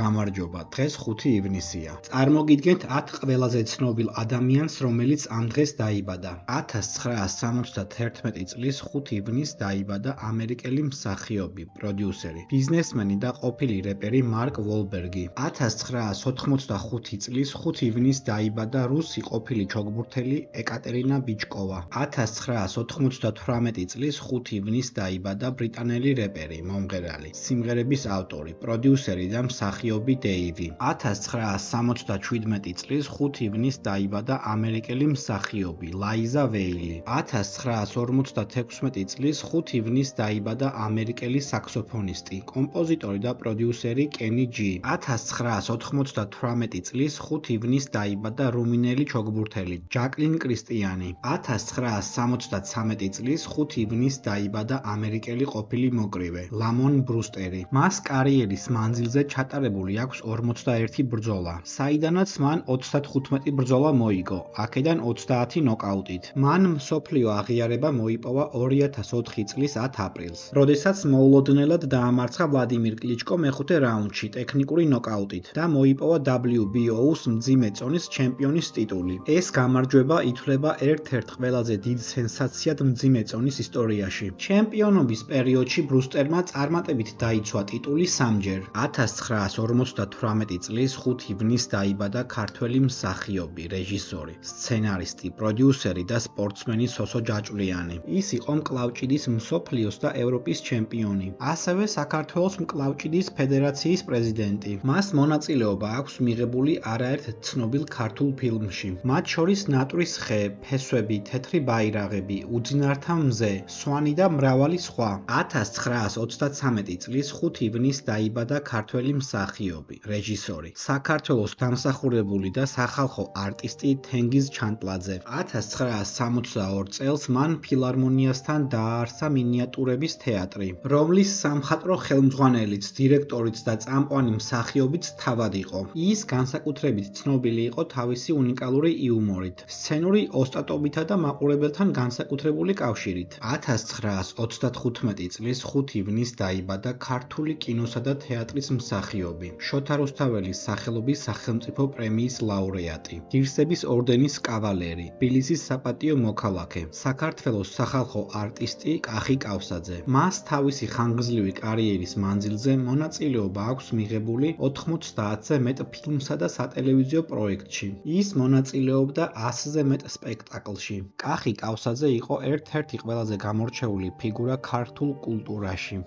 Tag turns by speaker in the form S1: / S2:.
S1: გამარჯობა, დღეს 5 ივნისია. წარმოგიდგენთ 10 ყველაზე ცნობილ ადამიანს, რომელიც ამ დღეს დაიბადა. 1971 წლის 5 ივნისს დაიბადა ამერიკელი მსახიობი, პროდიუსერი, ბიზნესმენი და ყოფილი რეპერი მარკ ვოლბერგი. 1985 წლის 5 ივნისს დაიბადა რუსი ყოფილი ჩოგბურთელი ეკატერინა ბიჩკოვა. 1998 წლის 5 ივნისს დაიბადა ბრიტანელი რეპერი, მომღერალი, სიმღერების ავტორი, პროდიუსერი და მსახიობი დეივი. 1977 წლის 5 ივნისს დაიბადა ამერიკელი მსახიობი ლაიზა ვეილი. 1956 წლის 5 ივნისს დაიბადა ამერიკელი საქსოფონისტი, კომპოზიტორი და პროდიუსერი კენი ჯი. 1998 წლის 5 ივნისს დაიბადა რუმინელი ჩოგბურთელი ჯაკლინ კრისტიანი. 1973 წლის 5 ივნისს დაიბადა ამერიკელი ყოფილი მოკრივე ლამონ ბრუსტერი. მას კარიერის მანძილზე ჩატარებული აქვს 41 ბრძოლა, საიდანაც მან 35 ბრძოლა მოიგო, აქედან 30 ნოკაუტით. მან მსოფლიო აღიარება მოიპოვა 2004 წლის 10 აპრილს, როდესაც მოულოდნელად დაამარცხა ვლადიმირ კლიჩკო მეხუთე რაუნდში ტექნიკური ნოკაუტით და მოიპოვა WBO-ს მძიმე წონის ჩემპიონის ტიტული. ეს გამარჯვება ითვლება ერთ-ერთ ყველაზე დიდ სენსაციად მძიმე წონის ისტორიაში. ჩემპიონობის პერიოდში ბრუსტერმა წარმატებით დაიცვა ტიტული სამჯერ. 1958 წლის 5 ივნისს დაიბადა ქართველი მსახიობი, რეჟისორი, სცენარისტი, პროდიუსერი და სპორტსმენი სოსო ჯაჭვლიანი. ის იყო მკლავჭიდის მსოფლიოს და ევროპის ჩემპიონი, ასევე საქართველოს მკლავჭიდის ფედერაციის პრეზიდენტი. მას მონაწილეობა აქვს მიღებული არაერთ ცნობილ ქართულ ფილმში, მათ შორის ნატურის ხე, ფესვები, თეთრი ბაირაღები, უძინართა მზე, სვანი და მრავალი სხვა. 1933 წლის 5 ივნისს დაიბადა ქართველი მსახიობი, რეჟისორი, საქართველოს დამსახურებული და სახალხო არტისტი თენგიზ ჩანტლაძე. 1962 წელს მან ფილარმონიასთან დააარსა მინიატურების თეატრი, რომლის სამხატვრო ხელმძღვანელიც, დირექტორიც და წამყვანი მსახიობიც თავად იყო. ის განსაკუთრებით ცნობილი იყო თავისი უნიკალური იუმორით, სცენური ოსტატობითა და მაყურებელთან განსაკუთრებული კავშირით. 1935 წლის 5 ივნისს დაიბადა ქართული კინოსა და თეატრის მსახიობი, შოთა რუსთაველის სახელობის სახელმწიფო პრემიის ლაურეატი, ღირსების ორდენის კავალერი, თბილისის საპატიო მოქალაქე, საქართველოს სახალხო არტისტი კახი კავსაძე. მას თავისი ხანგრძლივი კარიერის მანძილზე მონაწილეობა აქვს მიღებული 90-ზე მეტ ფილმსა და სატელევიზიო პროექტში. ის მონაწილეობდა 100-ზე მეტ სპექტაკლში. კახი კავსაძე იყო ერთ-ერთი ყველაზე გამორჩეული ფიგურა ქართულ კულტურაში.